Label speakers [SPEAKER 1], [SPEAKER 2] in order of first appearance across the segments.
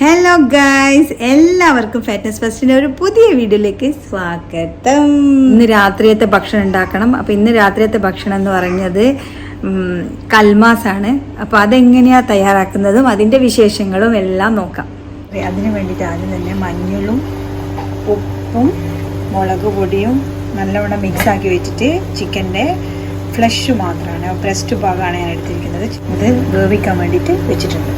[SPEAKER 1] Hello guys, എല്ലാവർക്കും fitness ഫസ്റ്റിൻ്റെ ഒരു പുതിയ വീഡിയോയിലേക്ക് സ്വാഗതം. ഇന്ന് രാത്രിയത്തെ ഭക്ഷണം ഉണ്ടാക്കണം. അപ്പോൾ ഇന്ന് രാത്രിയത്തെ ഭക്ഷണം എന്ന് പറഞ്ഞത് കൽമാസ് ആണ്. അപ്പോൾ അതെങ്ങനെയാണ് തയ്യാറാക്കുന്നതും അതിൻ്റെ വിശേഷങ്ങളും എല്ലാം നോക്കാം. അതിന് വേണ്ടിയിട്ട് ആദ്യം തന്നെ മഞ്ഞളും ഉപ്പും മുളക് പൊടിയും നല്ലവണ്ണം മിക്സാക്കി വെച്ചിട്ട് ചിക്കൻ്റെ ഫ്ലഷ് മാത്രമാണ്, ബ്രസ്റ്റ് ഭാഗമാണ് ഞാൻ എടുത്തിരിക്കുന്നത്. ഇത് വേവിക്കാൻ വേണ്ടിയിട്ട് വെച്ചിട്ടുണ്ട്.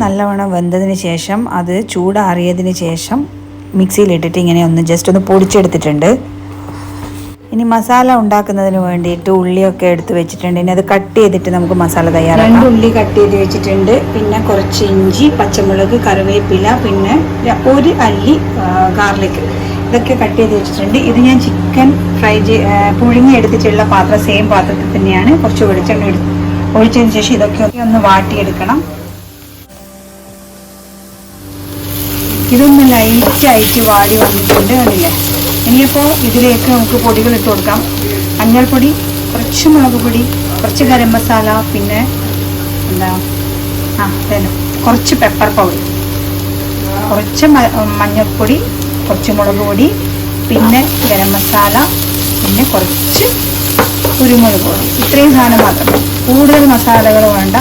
[SPEAKER 1] നല്ലവണ്ണം വെന്തതിന് ശേഷം അത് ചൂടാറിയതിന് ശേഷം മിക്സിയിലിട്ടിട്ട് ഇങ്ങനെ ജസ്റ്റ് ഒന്ന് പൊടിച്ചെടുത്തിട്ടുണ്ട്. ഇനി മസാല ഉണ്ടാക്കുന്നതിന് വേണ്ടിയിട്ട് ഉള്ളിയൊക്കെ എടുത്ത് വെച്ചിട്ടുണ്ട്. ഇനി അത് കട്ട് ചെയ്തിട്ട് നമുക്ക് മസാല തയ്യാറാക്കാം. 2 ഉള്ളി കട്ട് ചെയ്ത് വെച്ചിട്ടുണ്ട്. പിന്നെ കുറച്ച് ഇഞ്ചി, പച്ചമുളക്, കറിവേപ്പില, പിന്നെ 1 അല്ലി ഗാർലിക്, ഇതൊക്കെ കട്ട് ചെയ്ത് വെച്ചിട്ടുണ്ട്. ഇത് ഞാൻ ചിക്കൻ പുഴുങ്ങി എടുത്തിട്ടുള്ള പാത്രം, സെയിം പാത്രത്തിൽ തന്നെയാണ്. കുറച്ച് വെളിച്ചെണ്ണ ഒഴിച്ചതിന് ശേഷം ഇതൊക്കെ ഒന്ന് വാട്ടിയെടുക്കണം. ഇതൊന്ന് ലൈറ്റായിട്ട് വാടി വന്നിട്ടുണ്ട്, കണ്ടില്ലേ? ഇനിയിപ്പോൾ ഇതിലേക്ക് നമുക്ക് പൊടികൾ ഇട്ട് കൊടുക്കാം. മഞ്ഞൾപ്പൊടി, കുറച്ച് മുളക് പൊടി, കുറച്ച് ഗരം മസാല, പിന്നെ കുറച്ച് പെപ്പർ പൗഡർ, കുറച്ച് മഞ്ഞൾപ്പൊടി, കുറച്ച് മുളക് പൊടി, പിന്നെ ഗരം മസാല, പിന്നെ കുറച്ച് കുരുമുളക് പൊടി. ഇത്രയും സാധനം മാത്രം, കൂടുതൽ മസാലകൾ വേണ്ട.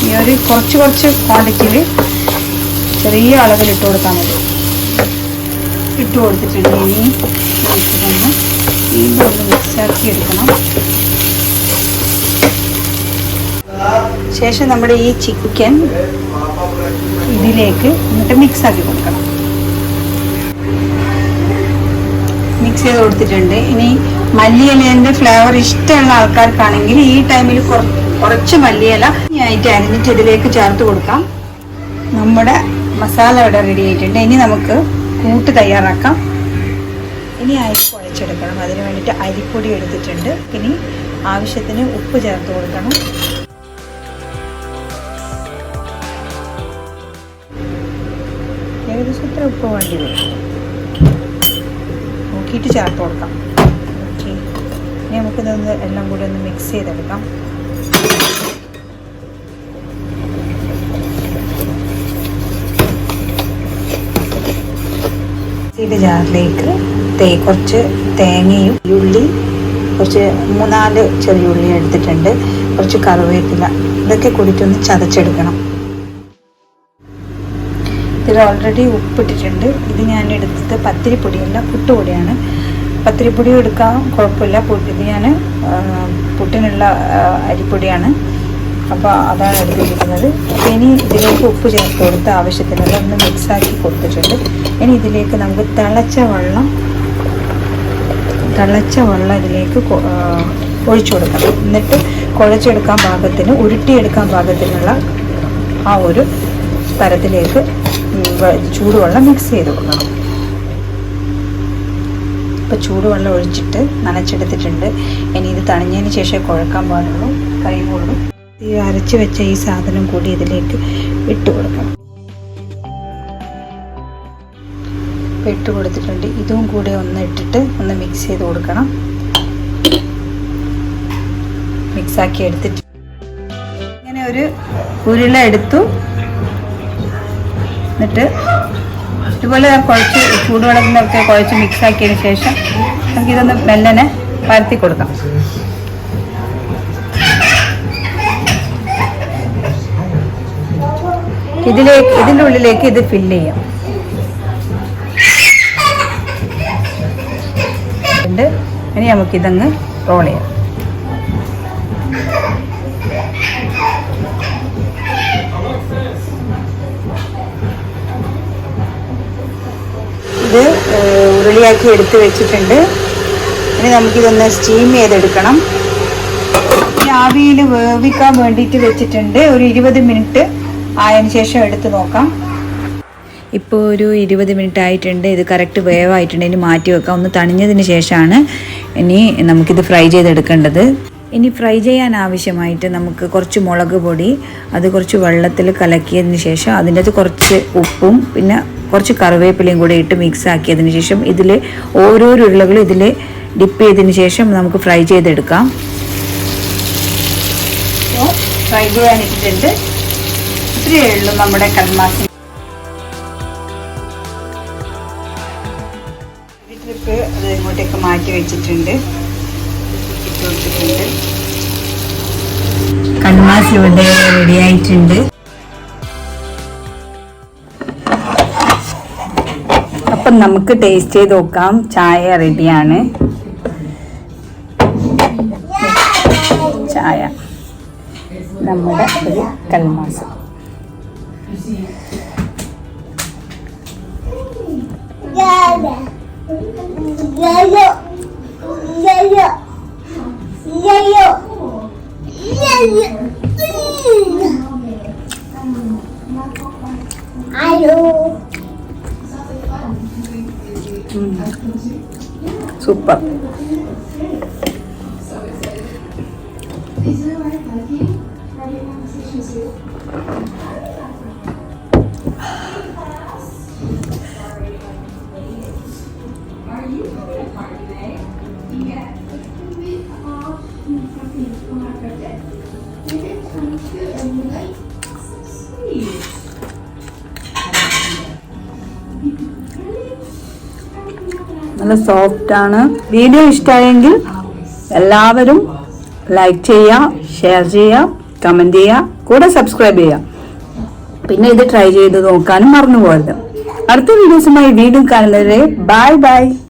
[SPEAKER 1] ഈ ഒരു കുറച്ച് ക്വാണ്ടിറ്റിയിൽ ചെറിയ അളവിൽ ഇട്ട് കൊടുക്കാൻ മതി. ഇട്ട് കൊടുത്തിട്ടുണ്ട്. ഇനി നമുക്കിതൊന്ന് വീണ്ടും ഒന്ന് മിക്സാക്കി എടുക്കണം. ശേഷം നമ്മുടെ ഈ ചിക്കൻ ഇതിലേക്ക് എന്നിട്ട് മിക്സാക്കി കൊടുക്കണം. മിക്സ് ചെയ്ത് കൊടുത്തിട്ടുണ്ട്. ഇനി മല്ലിയിലേൻ്റെ ഫ്ലേവർ ഇഷ്ടമുള്ള ആൾക്കാർക്കാണെങ്കിൽ ഈ ടൈമിൽ കുറച്ച് മല്ലിയില ആയിട്ട് അരിഞ്ഞിട്ട് ഇതിലേക്ക് ചേർത്ത് കൊടുക്കാം. നമ്മുടെ മസാല ഇവിടെ റെഡി ആയിട്ടുണ്ട്. ഇനി നമുക്ക് കൂട്ട് തയ്യാറാക്കാം. ഇനി അരി കുഴച്ചെടുക്കണം. അതിന് വേണ്ടിയിട്ട് അരിപ്പൊടി എടുത്തിട്ടുണ്ട്. ഇനി ആവശ്യത്തിന് ഉപ്പ് ചേർത്ത് കൊടുക്കണം. ഏകദേശം ഇത്ര ഉപ്പ് വേണ്ടി വരും, നോക്കിയിട്ട് ചേർത്ത് കൊടുക്കാം. ഓക്കെ, ഇനി നമുക്കിതൊന്ന് എല്ലാം കൂടി ഒന്ന് മിക്സ് ചെയ്തെടുക്കാം. മിക്സിയുടെ ജാറിലേക്ക് കുറച്ച് തേങ്ങയും ഉള്ളി, കുറച്ച് 3-4 ചെറിയ ഉള്ളി എടുത്തിട്ടുണ്ട്, കുറച്ച് കറിവേപ്പില, ഇതൊക്കെ കൂടിയിട്ടൊന്ന് ചതച്ചെടുക്കണം. ഇതിൽ ഓൾറെഡി ഉപ്പിട്ടിട്ടുണ്ട്. ഇത് ഞാൻ എടുത്തത് പത്തിരിപ്പൊടിയല്ല, പുട്ടുപൊടിയാണ്. പത്തിരിപ്പൊടി എടുക്കാൻ കുഴപ്പമില്ല. ഇത് ഞാൻ പുട്ടിനുള്ള അരിപ്പൊടിയാണ്, അപ്പോൾ അതാണ് എടുത്തിരിക്കുന്നത്. ഇനി ഇതിലേക്ക് ഉപ്പ് ചേർത്ത് കൊടുത്ത് ആവശ്യത്തിനുള്ള ഒന്ന് മിക്സാക്കി കൊടുത്തിട്ടുണ്ട്. ഇനി ഇതിലേക്ക് നമുക്ക് തിളച്ച വെള്ളം ഇതിലേക്ക് ഒഴിച്ചു കൊടുക്കണം. എന്നിട്ട് കുഴച്ചെടുക്കാൻ പാകത്തിന്, ഉരുട്ടിയെടുക്കാൻ പാകത്തിനുള്ള ആ ഒരു തരത്തിലേക്ക് ചൂടുവെള്ളം മിക്സ് ചെയ്ത് കൊടുക്കണം. ഇപ്പോൾ ചൂടുവെള്ളം ഒഴിച്ചിട്ട് നനച്ചെടുത്തിട്ടുണ്ട്. ഇനി ഇത് തണിഞ്ഞതിന് ശേഷം കുഴക്കാൻ പാടുള്ളൂ, കൈകൊള്ളും. ഈ അരച്ച് വെച്ച ഈ സാധനം കൂടി ഇതിലേക്ക് ഇട്ട് കൊടുക്കണം. ഇട്ട് കൊടുത്തിട്ടുണ്ട്. ഇതും കൂടി ഒന്ന് ഇട്ടിട്ട് ഒന്ന് മിക്സ് ചെയ്ത് കൊടുക്കണം. മിക്സാക്കി എടുത്തിട്ട് ഇങ്ങനെ ഒരു ഉരുള എടുത്തു. എന്നിട്ട് ഇതുപോലെ കുഴച്ച് ചൂടുവെള്ളത്തിനൊക്കെ കുഴച്ച് മിക്സാക്കിയതിന് ശേഷം നമുക്കിതൊന്ന് മെല്ലനെ പരത്തി കൊടുക്കാം. ഇതിൻ്റെ ഉള്ളിലേക്ക് ഇത് ഫില്ല് ചെയ്യാം. ഇനി നമുക്കിതങ്ങ് റോൾ ചെയ്യാം. ഇത് ഉരുളിയാക്കി എടുത്ത് വെച്ചിട്ടുണ്ട്. ഇനി നമുക്കിതൊന്ന് സ്റ്റീം ചെയ്തെടുക്കണം. ഈ ആവിയിൽ വേവിക്കാൻ വേണ്ടിയിട്ട് വെച്ചിട്ടുണ്ട്. ഒരു 20 മിനിറ്റ് ആയതിനു ശേഷം എടുത്ത് നോക്കാം. ഇപ്പോൾ ഒരു 20 മിനിറ്റ് ആയിട്ടുണ്ട്. ഇത് കറക്റ്റ് വേവായിട്ടുണ്ട്. ഇനി മാറ്റി വെക്കാം. ഒന്ന് തണിഞ്ഞതിന് ശേഷമാണ് ഇനി നമുക്കിത് ഫ്രൈ ചെയ്തെടുക്കേണ്ടത്. ഇനി ഫ്രൈ ചെയ്യാൻ ആവശ്യമായിട്ട് നമുക്ക് കുറച്ച് മുളക് പൊടി, അത് കുറച്ച് വെള്ളത്തിൽ കലക്കിയതിന് ശേഷം അതിൻ്റെ അകത്ത് കുറച്ച് ഉപ്പും പിന്നെ കുറച്ച് കറിവേപ്പിലയും കൂടി ഇട്ട് മിക്സ് ആക്കിയതിന് ശേഷം ഇതിൽ ഓരോ ഉരുളകളും ഇതിൽ ഡിപ്പ് ചെയ്തതിന് ശേഷം നമുക്ക് ഫ്രൈ ചെയ്തെടുക്കാം. ഫ്രൈ ചെയ്യാനിട്ടിട്ടുണ്ട്. ഇത്രയേ ഉള്ളൂ നമ്മുടെ കൽമാസ് ട്രിപ്പ്. അത് ഇങ്ങോട്ടേക്ക് മാറ്റി വെച്ചിട്ടുണ്ട്. ഇട്ട് വെച്ചിട്ടുണ്ട്. കൽമാസ് ഇവിടെ റെഡി ആയിട്ടുണ്ട്. അപ്പം നമുക്ക് ടേസ്റ്റ് ചെയ്ത് നോക്കാം. ചായ റെഡിയാണ്. ചായ നമ്മുടെ ഒരു കൽമാസ്. സൂപ്പർ. നല്ല സോഫ്റ്റ് ആണ്. വീഡിയോ ഇഷ്ടമായെങ്കിൽ എല്ലാവരും ലൈക്ക് ചെയ്യുക, ഷെയർ ചെയ്യുക, കമന്റ് ചെയ്യുക, കൂടെ സബ്സ്ക്രൈബ് ചെയ്യുക. പിന്നെ ഇത് ട്രൈ ചെയ്ത് നോക്കാനും മറന്നു പോകരുത്. അടുത്ത വീഡിയോസുമായി വീണ്ടും കാണുന്നവരെ ബൈ ബൈ.